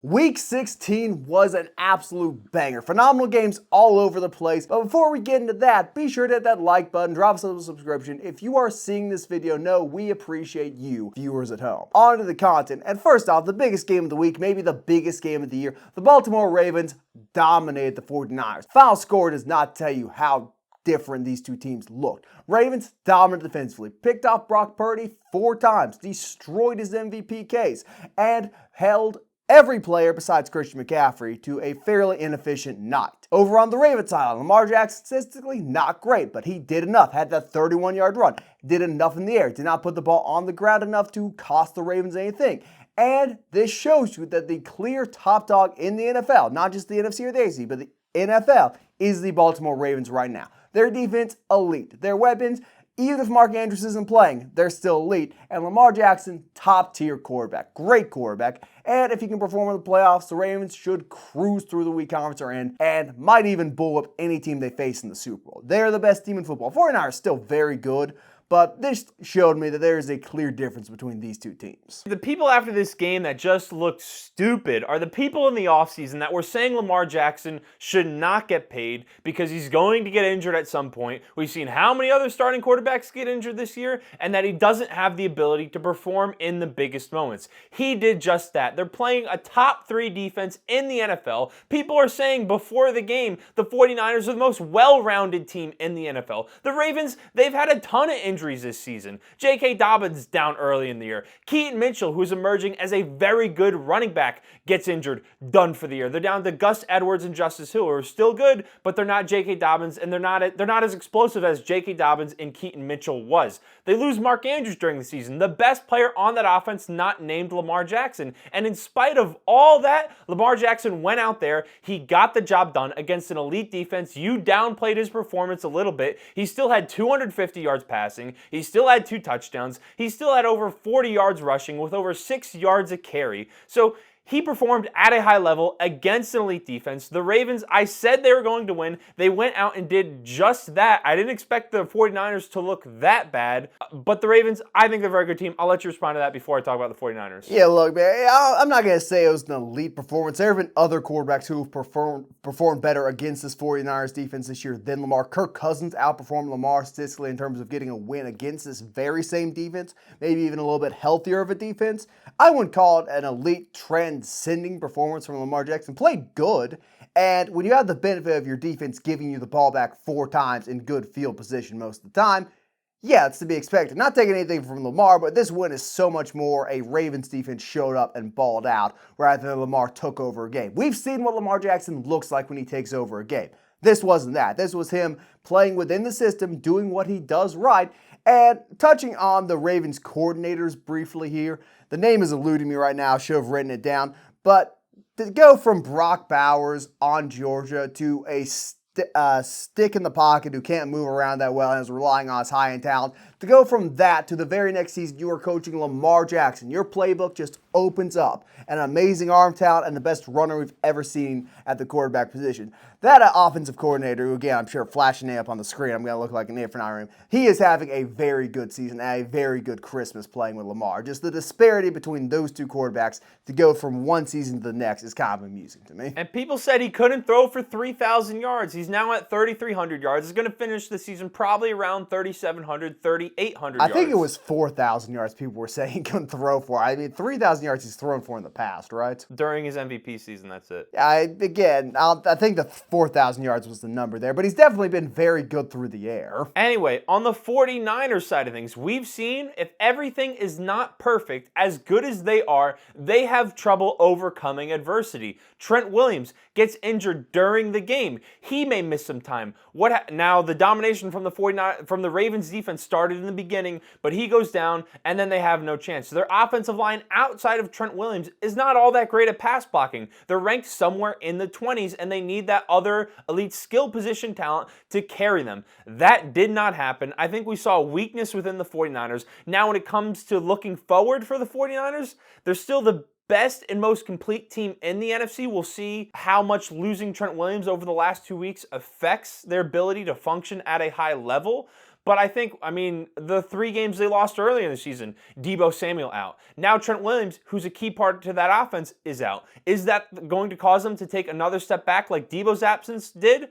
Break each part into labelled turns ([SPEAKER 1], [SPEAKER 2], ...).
[SPEAKER 1] Week 16 was an absolute banger. Phenomenal games all over the place. But before we get into that, be sure to hit that like button, drop us a subscription. If you are seeing this video, know we appreciate you, viewers at home. On to the content. And first off, the biggest game of the week, maybe the biggest game of the year, the Baltimore Ravens dominated the 49ers. Final score does not tell you how different these two teams looked. Ravens dominant defensively, picked off Brock Purdy 4 times, destroyed his MVP case, and held every player besides Christian McCaffrey to a fairly inefficient night. Over on the Ravens side, Lamar Jackson statistically not great, but he did enough. Had that 31-yard run, did enough in the air, did not put the ball on the ground enough to cost the Ravens anything. And this shows you that the clear top dog in the NFL, not just the NFC or the AFC, but the NFL, is the Baltimore Ravens right now. Their defense, elite. Their weapons, even if Mark Andrews isn't playing, they're still elite. And Lamar Jackson, top-tier quarterback. Great quarterback. And if he can perform in the playoffs, the Ravens should cruise through the week conference they're in and might even bull up any team they face in the Super Bowl. They're the best team in football. 49ers are still very good, but this showed me that there is a clear difference between these two teams.
[SPEAKER 2] The people after this game that just looked stupid are the people in the offseason that were saying Lamar Jackson should not get paid because he's going to get injured at some point. We've seen how many other starting quarterbacks get injured this year, and that he doesn't have the ability to perform in the biggest moments. He did just that. They're playing a top 3 defense in the NFL. People are saying before the game the 49ers are the most well-rounded team in the NFL. The Ravens, they've had a ton of injuries this season. J.K. Dobbins down early in the year. Keaton Mitchell, who's emerging as a very good running back, gets injured, done for the year. They're down to Gus Edwards and Justice Hill, who are still good, but they're not J.K. Dobbins, and they're not as explosive as J.K. Dobbins and Keaton Mitchell was. They lose Mark Andrews during the season, the best player on that offense not named Lamar Jackson. And in spite of all that, Lamar Jackson went out there, he got the job done against an elite defense. You downplayed his performance a little bit. He still had 250 yards passing. He still had 2 touchdowns. He still had over 40 yards rushing with over 6 yards a carry. So he performed at a high level against an elite defense. The Ravens, I said they were going to win. They went out and did just that. I didn't expect the 49ers to look that bad, but the Ravens, I think they're a very good team. I'll let you respond to that before I talk about the 49ers.
[SPEAKER 1] Yeah, look, man, I'm not going to say it was an elite performance. There have been other quarterbacks who have performed better against this 49ers defense this year than Lamar. Kirk Cousins outperformed Lamar statistically in terms of getting a win against this very same defense, maybe even a little bit healthier of a defense. I wouldn't call it an elite transcending performance from Lamar Jackson. Played good, and when you have the benefit of your defense giving you the ball back 4 times in good field position most of the time, yeah, it's to be expected. Not taking anything from Lamar, but this win is so much more a Ravens defense showed up and balled out rather than Lamar took over a game. We've seen what Lamar Jackson looks like when he takes over a game. This wasn't that. This was him playing within the system, doing what he does right. And touching on the Ravens coordinators briefly here, the name is eluding me right now. I should have written it down. But to go from Brock Bowers on Georgia to a stick in the pocket who can't move around that well and is relying on his high-end talent, to go from that to the very next season you are coaching Lamar Jackson, your playbook just opens up. An amazing arm talent and the best runner we've ever seen at the quarterback position. That offensive coordinator, who again I'm sure flashing it up on the screen, I'm going to look like an idiot for not remembering, he is having a very good season and a very good Christmas playing with Lamar. Just the disparity between those two quarterbacks to go from one season to the next is kind of amusing to me.
[SPEAKER 2] And people said he couldn't throw for 3,000 yards. He's now at 3,300 yards. He's going to finish the season probably around 3,700, 3,800 yards.
[SPEAKER 1] I think it was 4,000 yards people were saying he couldn't throw for. I mean, 3,000 yards he's thrown for in the past, right?
[SPEAKER 2] During his MVP season, that's it.
[SPEAKER 1] I think the 4,000 yards was the number there, but he's definitely been very good through the air.
[SPEAKER 2] Anyway, on the 49ers side of things, we've seen if everything is not perfect, as good as they are, they have trouble overcoming adversity. Trent Williams gets injured during the game. He may miss some time. Now, the domination from the Ravens defense started in the beginning, but he goes down, and then they have no chance. So their offensive line outside of Trent Williams is not all that great at pass blocking. They're ranked somewhere in the 20s, and they need that other elite skill position talent to carry them. That did not happen. I think we saw weakness within the 49ers. Now, when it comes to looking forward for the 49ers, they're still the best and most complete team in the NFC. We'll see how much losing Trent Williams over the last 2 weeks affects their ability to function at a high level. But I think, the 3 games they lost earlier in the season, Deebo Samuel out. Now Trent Williams, who's a key part to that offense, is out. Is that going to cause them to take another step back like Deebo's absence did?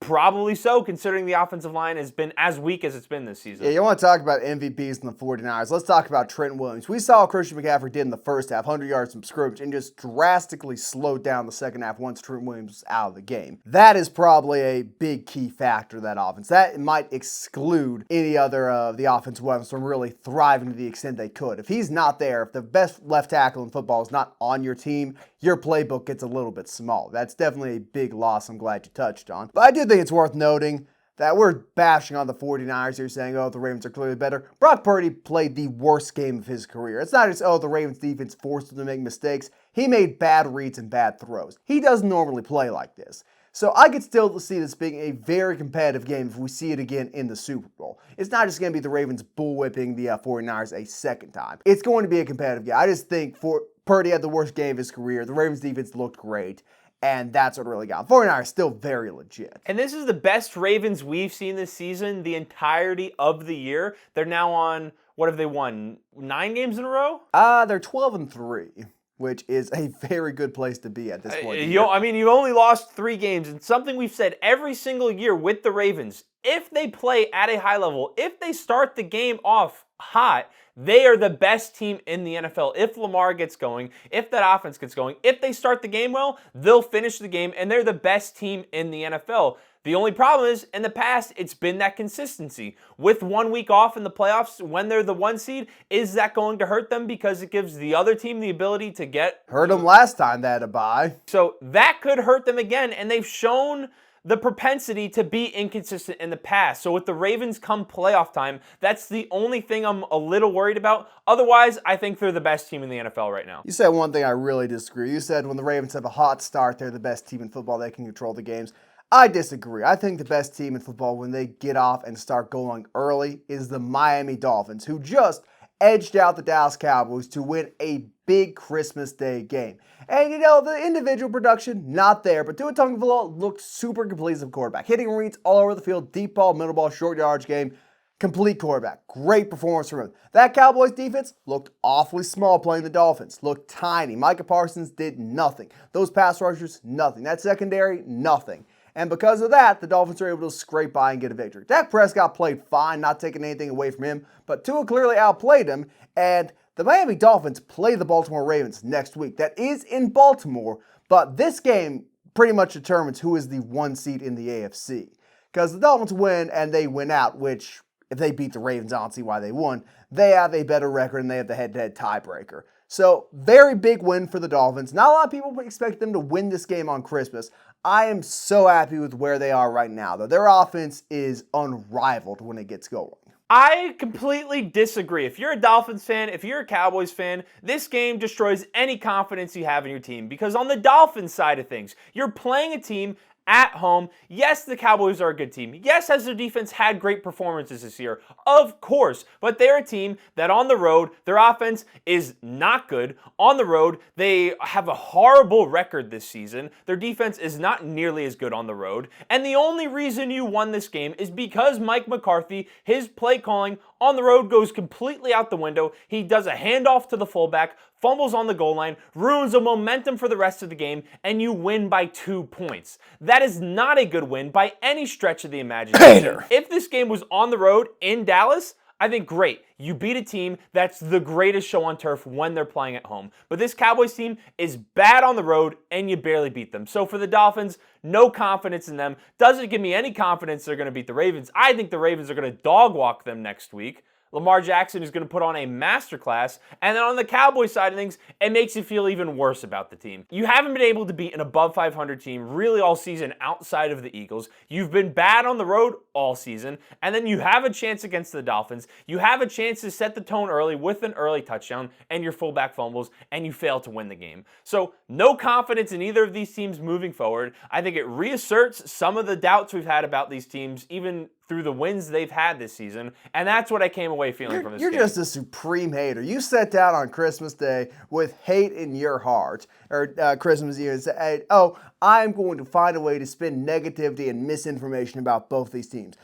[SPEAKER 2] Probably so, considering the offensive line has been as weak as it's been this season.
[SPEAKER 1] Yeah, you want to talk about MVPs in the 49ers. Let's talk about Trent Williams. We saw what Christian McCaffrey did in the first half, 100 yards from scrimmage, and just drastically slowed down the second half once Trent Williams was out of the game. That is probably a big key factor of that offense. That might exclude any other of the offensive weapons from really thriving to the extent they could. If he's not there, if the best left tackle in football is not on your team, your playbook gets a little bit small. That's definitely a big loss I'm glad you touched on. But I do think it's worth noting that we're bashing on the 49ers here, saying, oh, the Ravens are clearly better. Brock Purdy played the worst game of his career. It's not just, oh, the Ravens defense forced him to make mistakes. He made bad reads and bad throws. He doesn't normally play like this. So I could still see this being a very competitive game if we see it again in the Super Bowl. It's not just going to be the Ravens bullwhipping the 49ers a second time. It's going to be a competitive game. I just think Purdy had the worst game of his career. The Ravens defense looked great. And that's what really got him. 49ers still very legit.
[SPEAKER 2] And this is the best Ravens we've seen this season, the entirety of the year. They're now on, what have they won, 9 games in a row?
[SPEAKER 1] They're 12-3, which is a very good place to be at this point.
[SPEAKER 2] You've only lost 3 games, and something we've said every single year with the Ravens, if they play at a high level, if they start the game off hot, they are the best team in the NFL. If Lamar gets going, if that offense gets going, if they start the game well, they'll finish the game, and they're the best team in the NFL. The only problem is, in the past, it's been that consistency. With 1 week off in the playoffs, when they're the 1 seed, is that going to hurt them because it gives the other team the ability to get...
[SPEAKER 1] Hurt them last time they had a bye.
[SPEAKER 2] So that could hurt them again, and they've shown the propensity to be inconsistent in the past. So with the Ravens come playoff time, that's the only thing I'm a little worried about. Otherwise, I think they're the best team in the NFL right now.
[SPEAKER 1] You said one thing I really disagree. You said when the Ravens have a hot start, they're the best team in football. They can control the games. I disagree. I think the best team in football when they get off and start going early is the Miami Dolphins, who just edged out the Dallas Cowboys to win a big Christmas Day game. And the individual production, not there, but Tua Tagovailoa looked super complete as a quarterback. Hitting reads all over the field, deep ball, middle ball, short yardage game. Complete quarterback. Great performance from him. That Cowboys defense looked awfully small playing the Dolphins. Looked tiny. Micah Parsons did nothing. Those pass rushers, nothing. That secondary, nothing. And because of that, the Dolphins were able to scrape by and get a victory. Dak Prescott played fine, not taking anything away from him, but Tua clearly outplayed him, and the Miami Dolphins play the Baltimore Ravens next week. That is in Baltimore, but this game pretty much determines who is the 1 seed in the AFC. Because the Dolphins win and they win out, which if they beat the Ravens, I don't see why they won. They have a better record and they have the head-to-head tiebreaker. So, very big win for the Dolphins. Not a lot of people expect them to win this game on Christmas. I am so happy with where they are right now, though. Their offense is unrivaled when it gets going.
[SPEAKER 2] I completely disagree. If you're a Dolphins fan, if you're a Cowboys fan, this game destroys any confidence you have in your team. Because on the Dolphins side of things, you're playing a team at home. Yes, the Cowboys are a good team. Yes, has their defense had great performances this year? Of course. But they're a team that on the road, their offense is not good. On the road, they have a horrible record this season. Their defense is not nearly as good on the road. And the only reason you won this game is because Mike McCarthy, his play calling on the road goes completely out the window. He does a handoff to the fullback, fumbles on the goal line, ruins the momentum for the rest of the game, and you win by 2 points. That is not a good win by any stretch of the imagination. If this game was on the road in Dallas, I think great. You beat a team that's the greatest show on turf when they're playing at home. But this Cowboys team is bad on the road, and you barely beat them. So for the Dolphins, no confidence in them. Doesn't give me any confidence they're going to beat the Ravens. I think the Ravens are going to dog walk them next week. Lamar Jackson is going to put on a masterclass. And then on the Cowboys side of things, it makes you feel even worse about the team. You haven't been able to beat an above 500 team really all season outside of the Eagles. You've been bad on the road all season. And then you have a chance against the Dolphins. You have a chance to set the tone early with an early touchdown and your fullback fumbles, and you fail to win the game. So no confidence in either of these teams moving forward. I think it reasserts some of the doubts we've had about these teams, even through the wins they've had this season, and that's what I came away feeling from this game.
[SPEAKER 1] You're just a supreme hater. You sat down on Christmas Day with hate in your heart, or Christmas Eve, and said, oh, I'm going to find a way to spin negativity and misinformation about both these teams.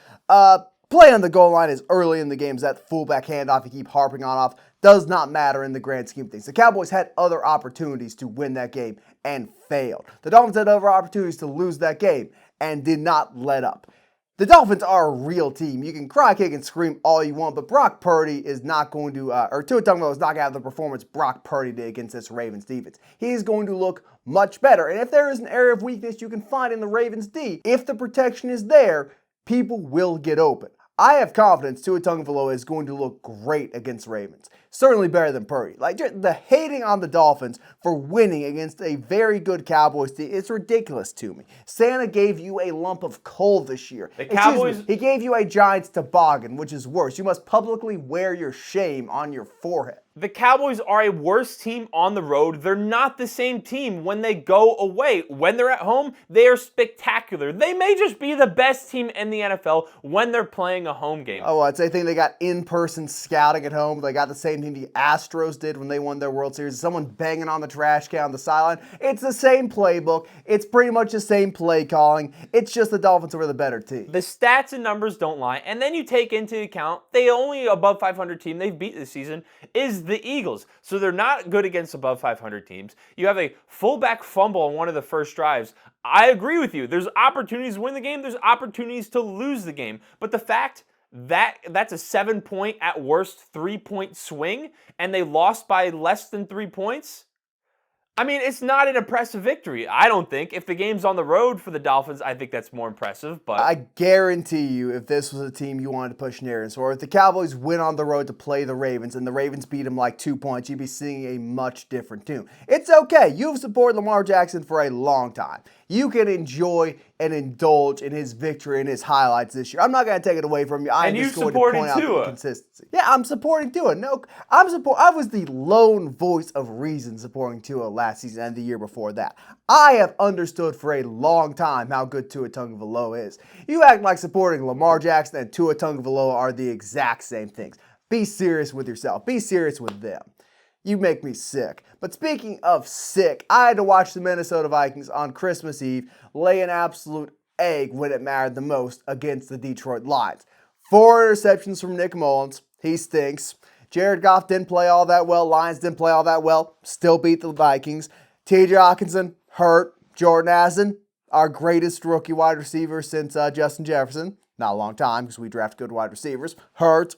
[SPEAKER 1] Play on the goal line is early in the games. That fullback handoff you keep harping on off does not matter in the grand scheme of things. The Cowboys had other opportunities to win that game and failed. The Dolphins had other opportunities to lose that game and did not let up. The Dolphins are a real team. You can cry, kick, and scream all you want, but Brock Purdy is not going to, or Tua Tagovailoa is not going to have the performance Brock Purdy did against this Ravens defense. He's going to look much better. And if there is an area of weakness you can find in the Ravens D, if the protection is there, people will get open. I have confidence Tua Tagovailoa is going to look great against Ravens. Certainly better than Purdy. Like, the hating on the Dolphins for winning against a very good Cowboys team is ridiculous to me. Santa gave you a lump of coal this year.
[SPEAKER 2] The Cowboys...
[SPEAKER 1] He gave you a Giants toboggan, which is worse. You must publicly wear your shame on your forehead.
[SPEAKER 2] The Cowboys are a worse team on the road. They're not the same team when they go away. When they're at home, they are spectacular. They may just be the best team in the NFL when they're playing a home game.
[SPEAKER 1] Oh, I'd say they got in-person scouting at home. They got the same team the Astros did when they won their World Series. Someone banging on the trash can on the sideline. It's the same playbook. It's pretty much the same play calling. It's just the Dolphins were the better team.
[SPEAKER 2] The stats and numbers don't lie. And then you take into account the only above 500 team they've beat this season is the Eagles. So they're not good against above 500 teams. You have a fullback fumble on one of the first drives. I agree with you. There's opportunities to win the game. There's opportunities to lose the game. But the fact that that's a 7-point, at worst, 3-point swing, and they lost by less than 3 points, I mean, it's not an impressive victory, I don't think. If the game's on the road for the Dolphins, I think that's more impressive. But
[SPEAKER 1] I guarantee you, if this was a team you wanted to push narratives for, if the Cowboys went on the road to play the Ravens and the Ravens beat them like 2 points, you'd be seeing a much different tune. It's okay. You've supported Lamar Jackson for a long time. You can enjoy and indulge in his victory and his highlights this year. I'm not going to take it away from you. I'm just going to point out the consistency. Yeah, I'm supporting Tua. No, I was the lone voice of reason supporting Tua last season and the year before that. I have understood for a long time how good Tua Tagovailoa is. You act like supporting Lamar Jackson and Tua Tagovailoa are the exact same things. Be serious with yourself. Be serious with them. You make me sick. But speaking of sick, I had to watch the Minnesota Vikings on Christmas Eve lay an absolute egg when it mattered the most against the Detroit Lions. 4 interceptions from Nick Mullins. He stinks. Jared Goff didn't play all that well. Lions didn't play all that well. Still beat the Vikings. T.J. Hawkinson, hurt. Jordan Addison, our greatest rookie wide receiver since Justin Jefferson. Not a long time because we draft good wide receivers. Hurt.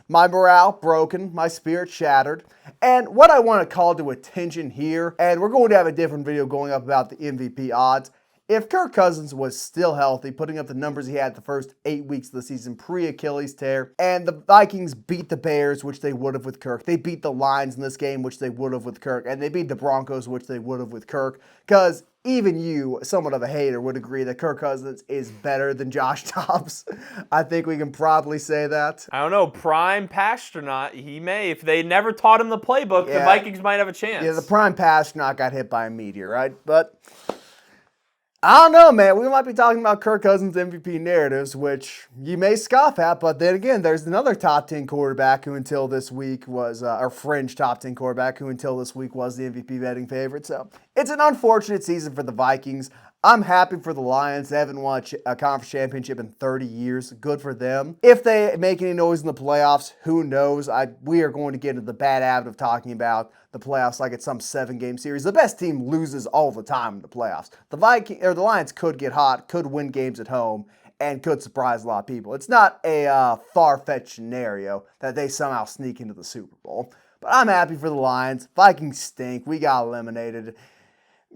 [SPEAKER 1] My morale broken, my spirit shattered. And what I want to call to attention here, and we're going to have a different video going up about the MVP odds. If Kirk Cousins was still healthy, putting up the numbers he had the first 8 weeks of the season pre-Achilles tear, and the Vikings beat the Bears, which they would have with Kirk. They beat the Lions in this game, which they would have with Kirk, and they beat the Broncos, which they would have with Kirk, because even you, somewhat of a hater, would agree that Kirk Cousins is better than Josh Dobbs. I think we can probably say that.
[SPEAKER 2] I don't know, prime Pasternaut, he may. If they never taught him the playbook, the Vikings might have a chance.
[SPEAKER 1] Yeah, the prime Pasternaut got hit by a meteor, right? But I don't know, man. We might be talking about Kirk Cousins MVP narratives, which you may scoff at, but then again, there's another top 10 quarterback who until this week was, or fringe top 10 quarterback who until this week was the MVP betting favorite. So it's an unfortunate season for the Vikings. I'm happy for the Lions. They haven't won a conference championship in 30 years. Good for them. If they make any noise in the playoffs, who knows? We are going to get into the bad habit of talking about the playoffs like it's some 7-game series. The best team loses all the time in the playoffs. The Lions could get hot, could win games at home, and could surprise a lot of people. It's not a far-fetched scenario that they somehow sneak into the Super Bowl. But I'm happy for the Lions. Vikings stink. We got eliminated.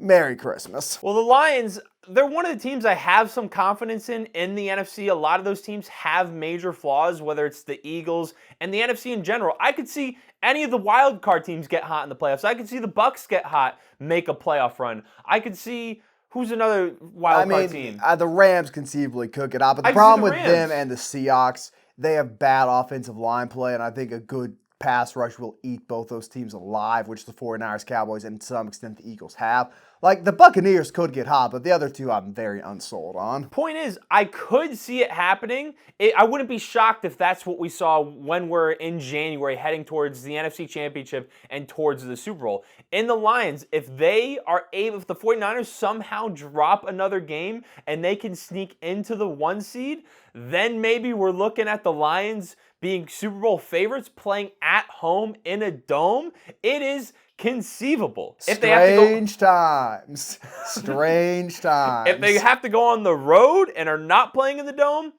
[SPEAKER 1] Merry Christmas.
[SPEAKER 2] Well, the Lions, they're one of the teams I have some confidence in the NFC. A lot of those teams have major flaws, whether it's the Eagles and the NFC in general. I could see any of the wild card teams get hot in the playoffs. I could see the Bucks get hot, make a playoff run. I could see who's another wild card team.
[SPEAKER 1] The Rams conceivably could get hot, but the problem with them and the Seahawks, they have bad offensive line play, and I think a good pass rush will eat both those teams alive, which the 49ers, Cowboys, and to some extent the Eagles have. Like, the Buccaneers could get hot, but the other two I'm very unsold on.
[SPEAKER 2] Point is, I could see it happening. I wouldn't be shocked if that's what we saw when we're in January heading towards the NFC Championship and towards the Super Bowl. In the Lions, if the 49ers somehow drop another game and they can sneak into the 1 seed, then maybe we're looking at the Lions being Super Bowl favorites playing at home in a dome. It is conceivable.
[SPEAKER 1] Strange times.
[SPEAKER 2] If they have to go on the road and are not playing in the dome,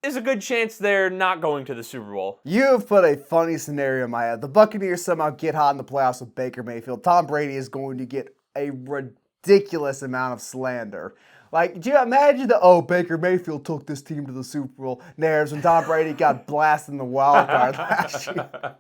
[SPEAKER 2] there's a good chance they're not going to the Super Bowl.
[SPEAKER 1] You have put a funny scenario in my head. The Buccaneers somehow get hot in the playoffs with Baker Mayfield. Tom Brady is going to get a ridiculous amount of slander. Like, do you imagine Baker Mayfield took this team to the Super Bowl narratives when Tom Brady got blasted in the wild card last year?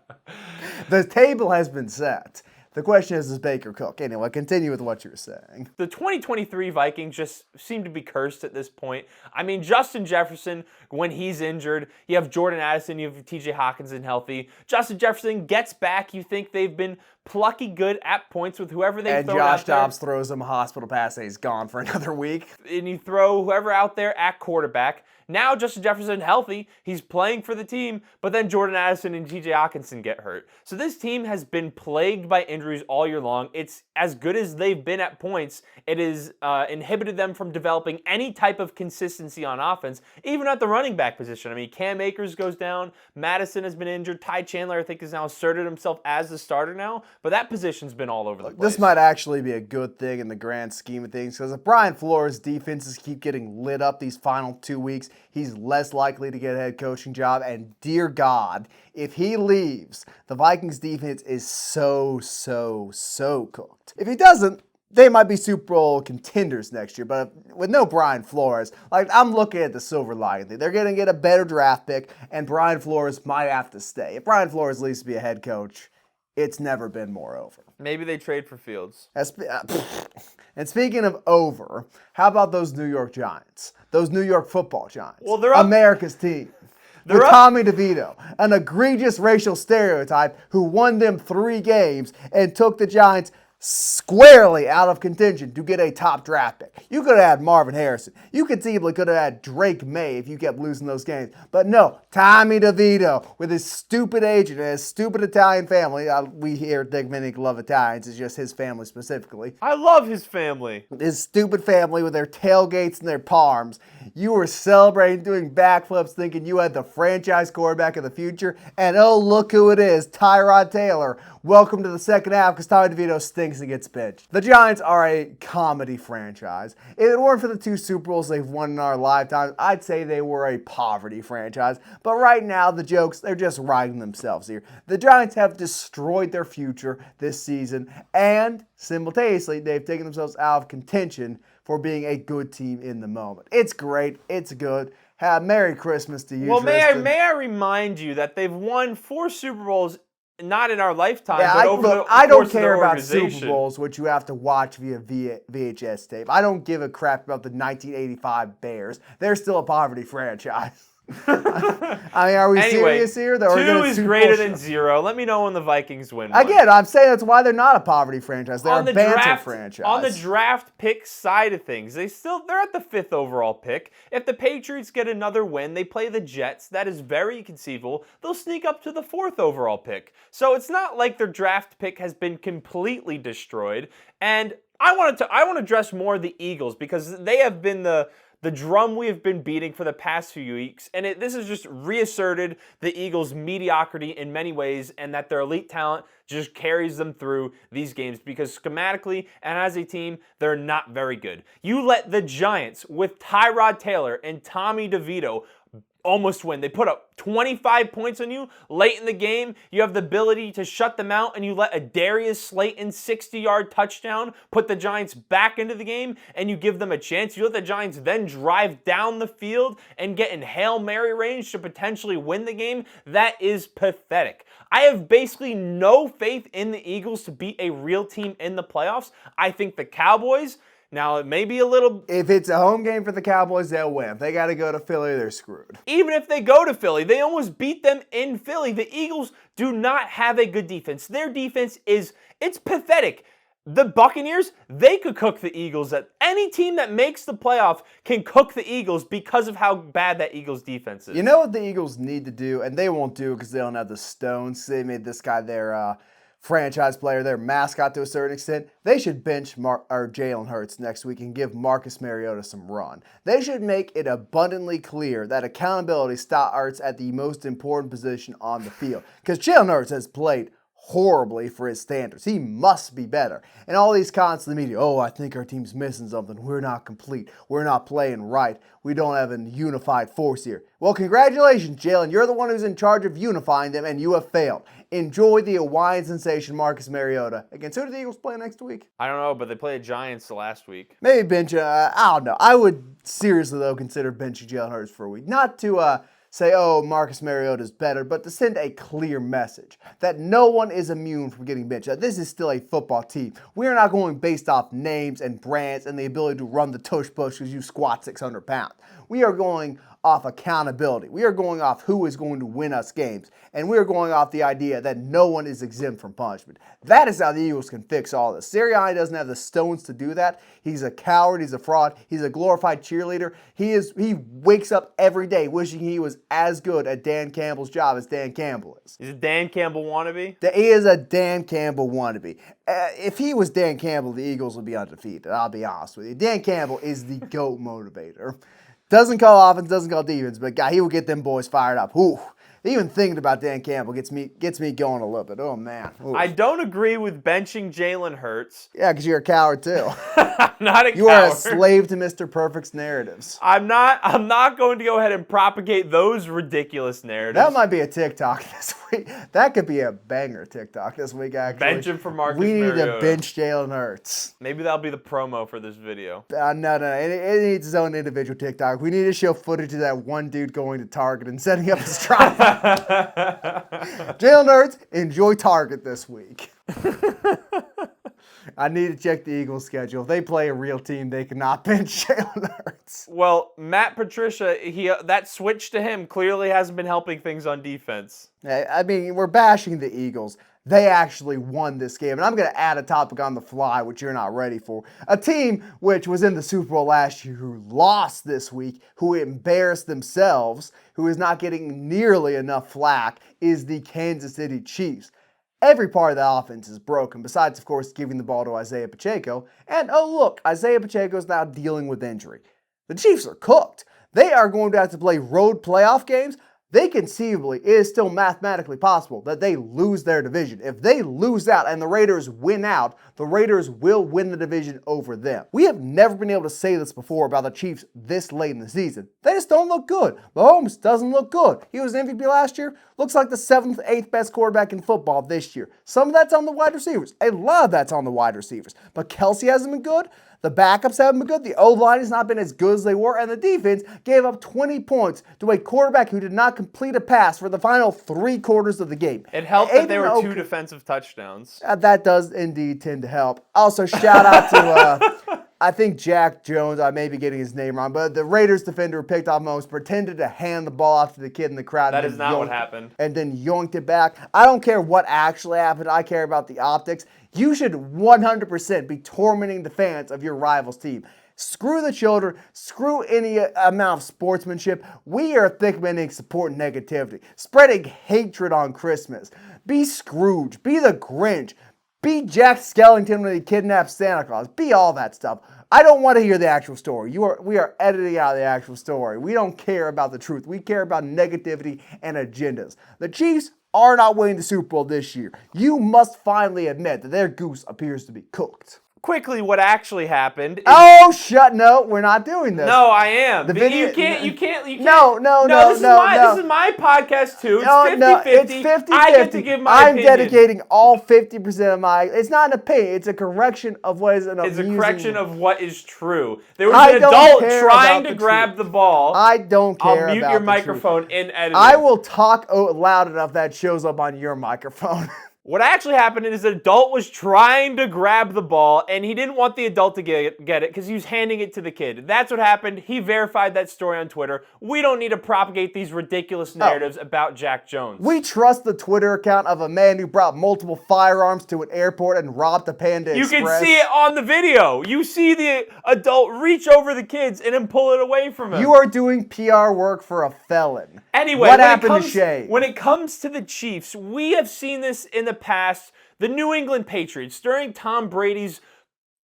[SPEAKER 1] The table has been set. The question is, does Baker cook? Anyway, continue with what you were saying.
[SPEAKER 2] The 2023 Vikings just seem to be cursed at this point. I mean, Justin Jefferson, when he's injured, you have Jordan Addison, you have TJ Hawkinson healthy. Justin Jefferson gets back. You think they've been plucky good at points with whoever they've thrown out there.
[SPEAKER 1] And Josh Dobbs throws him a hospital pass and he's gone for another week.
[SPEAKER 2] And you throw whoever out there at quarterback. Now Justin Jefferson healthy, he's playing for the team, but then Jordan Addison and TJ Hawkinson get hurt. So this team has been plagued by injuries all year long. It's as good as they've been at points. It has inhibited them from developing any type of consistency on offense, even at the running back position. I mean, Cam Akers goes down, Madison has been injured, Ty Chandler I think has now asserted himself as the starter now, but that position's been all over the place.
[SPEAKER 1] This might actually be a good thing in the grand scheme of things, because if Brian Flores' defenses keep getting lit up these final 2 weeks, he's less likely to get a head coaching job. And dear God, if he leaves, the Vikings defense is so cooked. If he doesn't, they might be Super Bowl contenders next year. But with no Brian Flores, like, I'm looking at the silver lining thing. They're going to get a better draft pick, and Brian Flores might have to stay. If Brian Flores leaves to be a head coach, it's never been more over.
[SPEAKER 2] Maybe they trade for Fields.
[SPEAKER 1] And speaking of over, how about those New York Giants? Those New York football Giants.
[SPEAKER 2] Well, they're up.
[SPEAKER 1] America's team. With Tommy DeVito, an egregious racial stereotype who won them 3 games and took the Giants squarely out of contention to get a top draft pick. You could have had Marvin Harrison. You conceivably could have had Drake May if you kept losing those games. But no, Tommy DeVito with his stupid agent and his stupid Italian family. We here at Dick Minnick love Italians. It's just his family specifically.
[SPEAKER 2] I love his family.
[SPEAKER 1] His stupid family with their tailgates and their parms. You were celebrating, doing backflips, thinking you had the franchise quarterback of the future. And oh, look who it is, Tyrod Taylor. Welcome to the second half, because Tommy DeVito stinks and gets benched. The Giants are a comedy franchise. If it weren't for the 2 Super Bowls they've won in our lifetime, I'd say they were a poverty franchise. But right now, the jokes, they're just writing themselves here. The Giants have destroyed their future this season, and simultaneously, they've taken themselves out of contention for being a good team in the moment. It's great. It's good. Merry Christmas to you,
[SPEAKER 2] Well,
[SPEAKER 1] Tristan.
[SPEAKER 2] may I remind you that they've won 4 Super Bowls, not in our lifetime,
[SPEAKER 1] yeah,
[SPEAKER 2] but over the course
[SPEAKER 1] I don't
[SPEAKER 2] of their
[SPEAKER 1] care about
[SPEAKER 2] organization.
[SPEAKER 1] Super Bowls, which you have to watch via VHS tape. I don't give a crap about the 1985 Bears. They're still a poverty franchise. I mean, are we serious here?
[SPEAKER 2] 2 is greater than 0. Let me know when the Vikings win one.
[SPEAKER 1] Again, I'm saying that's why they're not a poverty franchise. They're a banter franchise.
[SPEAKER 2] On the draft pick side of things, they're at the 5th overall pick. If the Patriots get another win, they play the Jets. That is very conceivable. They'll sneak up to the 4th overall pick. So it's not like their draft pick has been completely destroyed. And I want to address more the Eagles, because they have been the drum we have been beating for the past few weeks, and this has just reasserted the Eagles' mediocrity in many ways, and that their elite talent just carries them through these games, because schematically and as a team, they're not very good. You let the Giants with Tyrod Taylor and Tommy DeVito almost win. They put up 25 points on you late in the game. You have the ability to shut them out, and you let a Darius Slayton 60-yard touchdown put the Giants back into the game, and you give them a chance. You let the Giants then drive down the field and get in Hail Mary range to potentially win the game. That is pathetic. I have basically no faith in the Eagles to beat a real team in the playoffs. I think the Cowboys, Now, it may be a little...
[SPEAKER 1] If it's a home game for the Cowboys, they'll win. If they got to go to Philly, they're screwed.
[SPEAKER 2] Even if they go to Philly, they almost beat them in Philly. The Eagles do not have a good defense. Their defense it's pathetic. The Buccaneers, they could cook the Eagles. Any team that makes the playoff can cook the Eagles because of how bad that Eagles defense is.
[SPEAKER 1] You know what the Eagles need to do, and they won't do because they don't have the stones. They made this guy their franchise player, their mascot to a certain extent. They should bench Jalen Hurts next week and give Marcus Mariota some run. They should make it abundantly clear that accountability starts at the most important position on the field. Because Jalen Hurts has played horribly for his standards. He must be better. And all these comments in the media, I think our team's missing something. We're not complete. We're not playing right. We don't have a unified force here. Well, congratulations, Jalen. You're the one who's in charge of unifying them, and you have failed. Enjoy the Hawaiian sensation Marcus Mariota. Against who do the Eagles play next week?
[SPEAKER 2] I don't know, but they played Giants the last week.
[SPEAKER 1] Maybe bench, I don't know. I would seriously, though, consider benching Jalen Hurts for a week. Not to say, Marcus Mariota is better, but to send a clear message that no one is immune from getting benched. That this is still a football team. We are not going based off names and brands and the ability to run the tush push because you squat 600 pounds. We are going off accountability. We are going off who is going to win us games. And we are going off the idea that no one is exempt from punishment. That is how the Eagles can fix all this. Sirianni doesn't have the stones to do that. He's a coward. He's a fraud. He's a glorified cheerleader. He wakes up every day wishing he was as good at Dan Campbell's job as Dan Campbell is.
[SPEAKER 2] Is it Dan Campbell wannabe?
[SPEAKER 1] He is a Dan Campbell wannabe. If he was Dan Campbell, the Eagles would be undefeated. I'll be honest with you. Dan Campbell is the GOAT motivator. Doesn't call offense, doesn't call defense, but God, he will get them boys fired up. Ooh. Even thinking about Dan Campbell gets me going a little bit. Oh, man. Ooh.
[SPEAKER 2] I don't agree with benching Jalen Hurts.
[SPEAKER 1] Yeah, because you're a coward, too.
[SPEAKER 2] I'm not a coward.
[SPEAKER 1] You are a slave to Mr. Perfect's narratives.
[SPEAKER 2] I'm not going to go ahead and propagate those ridiculous narratives.
[SPEAKER 1] That might be a TikTok this week. That could be a banger TikTok this week, actually.
[SPEAKER 2] Bench him for Marcus
[SPEAKER 1] We need
[SPEAKER 2] Mariota.
[SPEAKER 1] to bench Jalen Hurts.
[SPEAKER 2] Maybe that'll be the promo for this video.
[SPEAKER 1] No. It needs its own individual TikTok. We need to show footage of that one dude going to Target and setting up his tripod. Jalen Hurts, enjoy Target this week. I need to check the Eagles' schedule. If they play a real team, they cannot bench Jalen Hurts.
[SPEAKER 2] Well, Matt Patricia, that switch to him clearly hasn't been helping things on defense.
[SPEAKER 1] I mean, we're bashing the Eagles. They actually won this game. And I'm going to add a topic on the fly, which you're not ready for. A team which was in the Super Bowl last year who lost this week, who embarrassed themselves, who is not getting nearly enough flack, is the Kansas City Chiefs. Every part of the offense is broken, besides, of course, giving the ball to Isaiah Pacheco. And, look, Isaiah Pacheco is now dealing with injury. The Chiefs are cooked. They are going to have to play road playoff games. They conceivably, it is still mathematically possible that they lose their division. If they lose out and the Raiders win out, the Raiders will win the division over them. We have never been able to say this before about the Chiefs this late in the season. They just don't look good. Mahomes doesn't look good. He was an MVP last year. Looks like the 7th, 8th best quarterback in football this year. Some of that's on the wide receivers. A lot of that's on the wide receivers. But Kelsey hasn't been good. The backups haven't been good. The O-line has not been as good as they were. And the defense gave up 20 points to a quarterback who did not complete a pass for the final 3 quarters of the game.
[SPEAKER 2] It helped that there were 2 defensive touchdowns.
[SPEAKER 1] That does indeed tend to help. Also, shout out to, I think Jack Jones, I may be getting his name wrong, but the Raiders defender who picked off Mahomes pretended to hand the ball off to the kid in the crowd.
[SPEAKER 2] That is not what happened.
[SPEAKER 1] And then yoinked it back. I don't care what actually happened. I care about the optics. You should 100% be tormenting the fans of your rival's team. Screw the children. Screw any amount of sportsmanship. We are Thicc men supporting negativity. Spreading hatred on Christmas. Be Scrooge. Be the Grinch. Be Jack Skellington when he kidnapped Santa Claus. Be all that stuff. I don't want to hear the actual story. We are editing out the actual story. We don't care about the truth. We care about negativity and agendas. The Chiefs are not winning the Super Bowl this year. You must finally admit that their goose appears to be cooked.
[SPEAKER 2] Quickly, what actually happened is...
[SPEAKER 1] No, we're not doing this.
[SPEAKER 2] No, I am.
[SPEAKER 1] The video,
[SPEAKER 2] you can't.
[SPEAKER 1] No.
[SPEAKER 2] This is my podcast, too. It's 50-50.
[SPEAKER 1] It's 50-50.
[SPEAKER 2] I get to give my opinion.
[SPEAKER 1] I'm dedicating all 50% of my... It's not an opinion. It's a correction of what is an
[SPEAKER 2] It's
[SPEAKER 1] amusing...
[SPEAKER 2] a correction of what is true. There was an adult trying to grab the ball.
[SPEAKER 1] I don't care about
[SPEAKER 2] I'll mute your microphone in editing.
[SPEAKER 1] I will talk loud enough that shows up on your microphone.
[SPEAKER 2] What actually happened is an adult was trying to grab the ball, and he didn't want the adult to get it because he was handing it to the kid. That's what happened. He verified that story on Twitter. We don't need to propagate these ridiculous narratives about Jack Jones.
[SPEAKER 1] We trust the Twitter account of a man who brought multiple firearms to an airport and robbed a Panda Express.
[SPEAKER 2] You can see it on the video. You see the adult reach over the kids and then pull it away from him.
[SPEAKER 1] You are doing PR work for a felon.
[SPEAKER 2] Anyway,
[SPEAKER 1] what happened to Shane?
[SPEAKER 2] When it comes to the Chiefs, we have seen this in the past. The New England Patriots, during Tom Brady's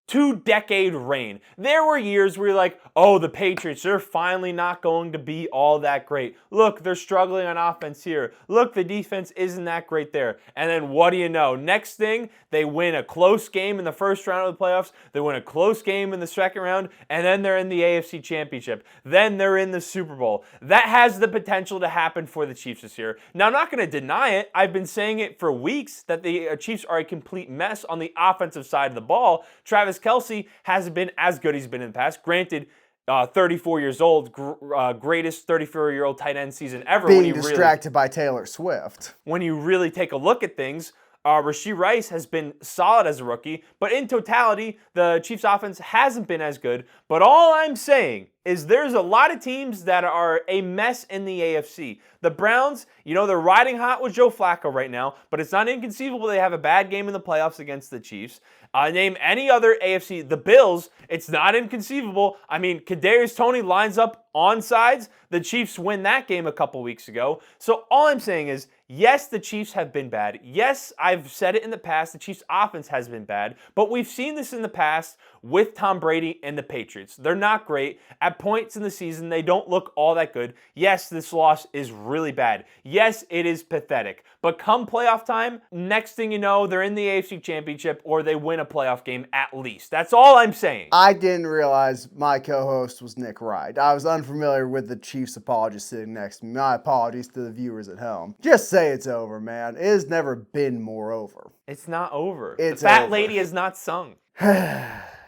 [SPEAKER 2] 2-decade reign, there were years where you're like, oh, the Patriots, they're finally not going to be all that great. Look, they're struggling on offense here. Look, the defense isn't that great there. And then what do you know? Next thing, they win a close game in the first round of the playoffs. They win a close game in the second round. And then they're in the AFC Championship. Then they're in the Super Bowl. That has the potential to happen for the Chiefs this year. Now, I'm not going to deny it. I've been saying it for weeks that the Chiefs are a complete mess on the offensive side of the ball. Travis Kelce hasn't been as good as he's been in the past. Granted, 34 years old, greatest 34-year-old tight end season ever.
[SPEAKER 1] Being distracted by Taylor Swift.
[SPEAKER 2] When you really take a look at things, Rashee Rice has been solid as a rookie, but in totality, the Chiefs' offense hasn't been as good. But all I'm saying is there's a lot of teams that are a mess in the AFC. The Browns, they're riding hot with Joe Flacco right now, but it's not inconceivable they have a bad game in the playoffs against the Chiefs. Name any other AFC. The Bills, it's not inconceivable. I mean, Kadarius Toney lines up on sides. The Chiefs win that game a couple weeks ago. So all I'm saying is, yes, the Chiefs have been bad. Yes, I've said it in the past, the Chiefs' offense has been bad. But we've seen this in the past with Tom Brady and the Patriots. They're not great. At points in the season, they don't look all that good. Yes, this loss is really bad. Yes, it is pathetic. But come playoff time, next thing you know, they're in the AFC Championship or they win a playoff game at least. That's all I'm saying.
[SPEAKER 1] I didn't realize my co-host was Nick Wright. I was unfamiliar with the Chiefs apologist sitting next to me. My apologies to the viewers at home. Just say it's over, man. It has never been more over.
[SPEAKER 2] It's not over.
[SPEAKER 1] It's
[SPEAKER 2] the fat
[SPEAKER 1] over.
[SPEAKER 2] lady has not sung.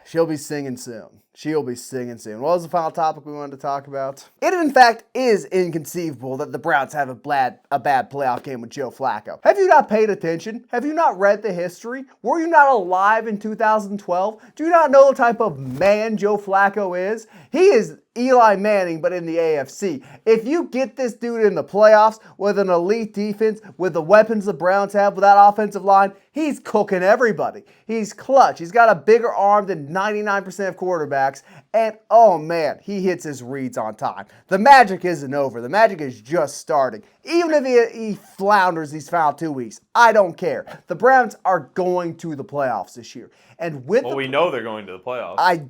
[SPEAKER 1] She'll be singing soon. She'll be singing soon. What was the final topic we wanted to talk about? It, in fact, is inconceivable that the Browns have a bad playoff game with Joe Flacco. Have you not paid attention? Have you not read the history? Were you not alive in 2012? Do you not know the type of man Joe Flacco is? He is Eli Manning, but in the AFC. If you get this dude in the playoffs with an elite defense, with the weapons the Browns have, with that offensive line, he's cooking everybody. He's clutch. He's got a bigger arm than 99% of quarterbacks. And, oh man, he hits his reads on time. The magic isn't over. The magic is just starting. Even if he flounders these final 2 weeks, I don't care. The Browns are going to the playoffs this year. And with
[SPEAKER 2] we know they're going to the playoffs.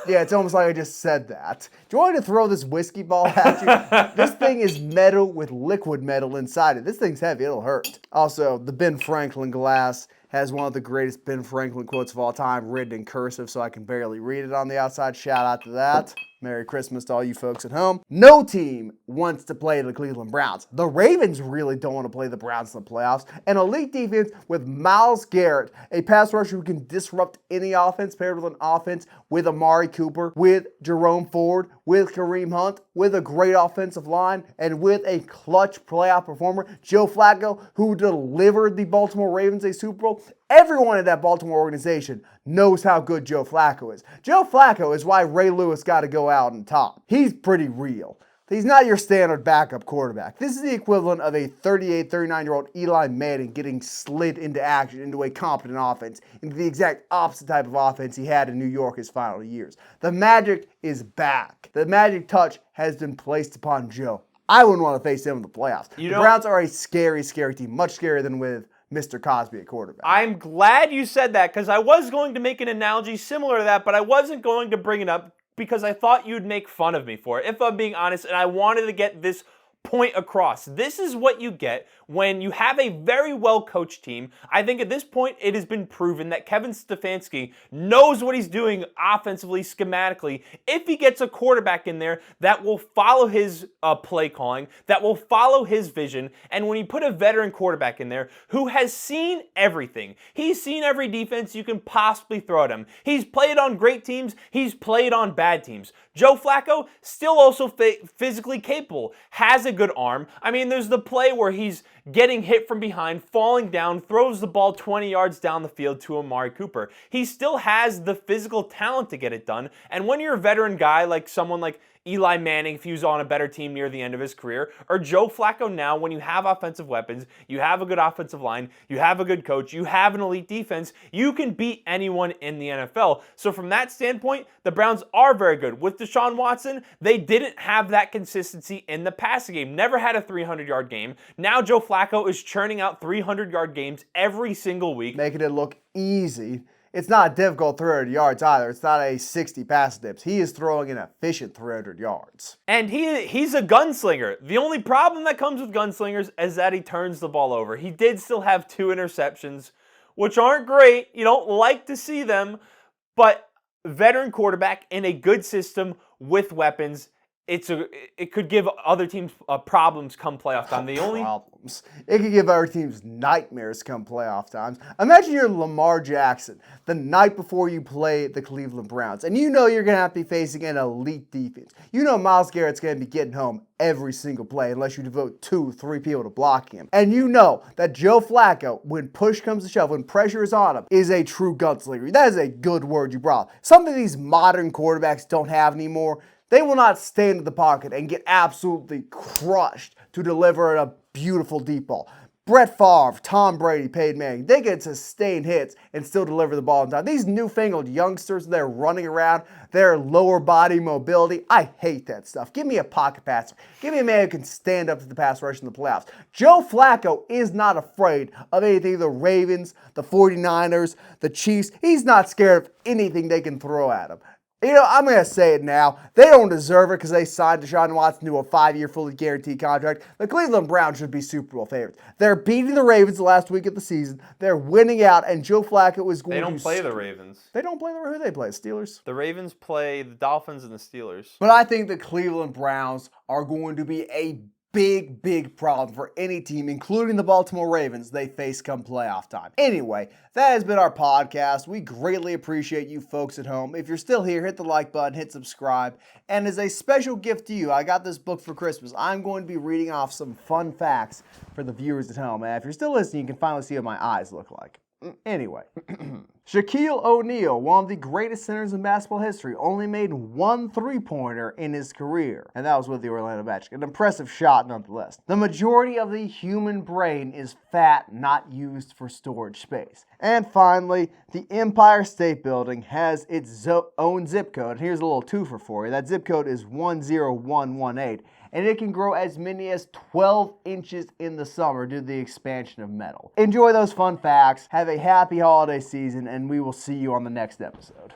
[SPEAKER 1] Yeah, it's almost like I just said that. Do you want me to throw this whiskey ball at you? This thing is metal with liquid metal inside it. This thing's heavy. It'll hurt. Also, the Ben Franklin glass has one of the greatest Ben Franklin quotes of all time written in cursive, so I can barely read it on the outside. Shout out to that. Merry Christmas to all you folks at home. No team wants to play the Cleveland Browns. The Ravens really don't want to play the Browns in the playoffs. An elite defense with Myles Garrett, a pass rusher who can disrupt any offense, paired with an offense with Amari Cooper, with Jerome Ford, with Kareem Hunt, with a great offensive line, and with a clutch playoff performer, Joe Flacco, who delivered the Baltimore Ravens a Super Bowl. Everyone in that Baltimore organization knows how good Joe Flacco is. Joe Flacco is why Ray Lewis got to go out on top. He's pretty real. He's not your standard backup quarterback. This is the equivalent of a 38, 39-year-old Eli Manning getting slid into action, into a competent offense, into the exact opposite type of offense he had in New York his final years. The magic is back. The magic touch has been placed upon Joe. I wouldn't want to face him in the playoffs. The Browns are a scary, scary team, much scarier than with Mr. Cosby at quarterback.
[SPEAKER 2] I'm glad you said that because I was going to make an analogy similar to that, but I wasn't going to bring it up because I thought you'd make fun of me for it, if I'm being honest, and I wanted to get this point across. This is what you get when you have a very well-coached team. I think at this point it has been proven that Kevin Stefanski knows what he's doing offensively, schematically. If he gets a quarterback in there that will follow his play calling, that will follow his vision, and when you put a veteran quarterback in there who has seen everything, he's seen every defense you can possibly throw at him. He's played on great teams, he's played on bad teams. Joe Flacco, still also physically capable, has a a good arm. I mean, there's the play where he's getting hit from behind, falling down, throws the ball 20 yards down the field to Amari Cooper. He still has the physical talent to get it done. And when you're a veteran guy like someone like Eli Manning, if he was on a better team near the end of his career, or Joe Flacco now, when you have offensive weapons, you have a good offensive line, you have a good coach, you have an elite defense, you can beat anyone in the NFL. So from that standpoint, the Browns are very good. With Deshaun Watson, they didn't have that consistency in the passing game. Never had a 300-yard game. Now Joe Flacco is churning out 300-yard games every single week.
[SPEAKER 1] Making it look easy. It's not difficult 300 yards either. It's not a 60 pass dips. He is throwing an efficient 300 yards.
[SPEAKER 2] And he's a gunslinger. The only problem that comes with gunslingers is that he turns the ball over. He did still have 2 interceptions, which aren't great. You don't like to see them, but veteran quarterback in a good system with weapons, it could give other teams problems come playoff time.
[SPEAKER 1] Problems. It could give other teams nightmares come playoff times. Imagine you're Lamar Jackson the night before you play the Cleveland Browns, and you know you're going to have to be facing an elite defense. You know Myles Garrett's going to be getting home every single play unless you devote 2-3 people to block him. And you know that Joe Flacco, when push comes to shove, when pressure is on him, is a true gunslinger. That is a good word you brought. Something these modern quarterbacks don't have anymore. They will not stay into the pocket and get absolutely crushed to deliver a beautiful deep ball. Brett Favre, Tom Brady, Peyton Manning, they get sustained hits and still deliver the ball in time. These newfangled youngsters, they're running around, their lower body mobility, I hate that stuff. Give me a pocket passer. Give me a man who can stand up to the pass rush in the playoffs. Joe Flacco is not afraid of anything the Ravens, the 49ers, the Chiefs. He's not scared of anything they can throw at him. You know, I'm going to say it now. They don't deserve it because they signed Deshaun Watson to a 5-year fully guaranteed contract. The Cleveland Browns should be Super Bowl favorites. They're beating the Ravens the last week of the season. They're winning out, and Joe Flacco is going to...
[SPEAKER 2] They don't play the Ravens.
[SPEAKER 1] They don't play who they play? Steelers?
[SPEAKER 2] The Ravens play the Dolphins and the Steelers.
[SPEAKER 1] But I think the Cleveland Browns are going to be a big problem for any team, including the Baltimore Ravens, they face come playoff time. Anyway, that has been our podcast. We greatly appreciate you folks at home. If you're still here, hit the like button, hit subscribe. And as a special gift to you, I got this book for Christmas. I'm going to be reading off some fun facts for the viewers at home. And if you're still listening, you can finally see what my eyes look like. Anyway, Shaquille O'Neal, one of the greatest centers in basketball history, only made 1 3-pointer in his career, and that was with the Orlando Magic. An impressive shot nonetheless. The majority of the human brain is fat, not used for storage space. And finally, the Empire State Building has its own zip code. And here's a little twofer for you. That zip code is 10118. And it can grow as many as 12 inches in the summer due to the expansion of metal. Enjoy those fun facts, have a happy holiday season, and we will see you on the next episode.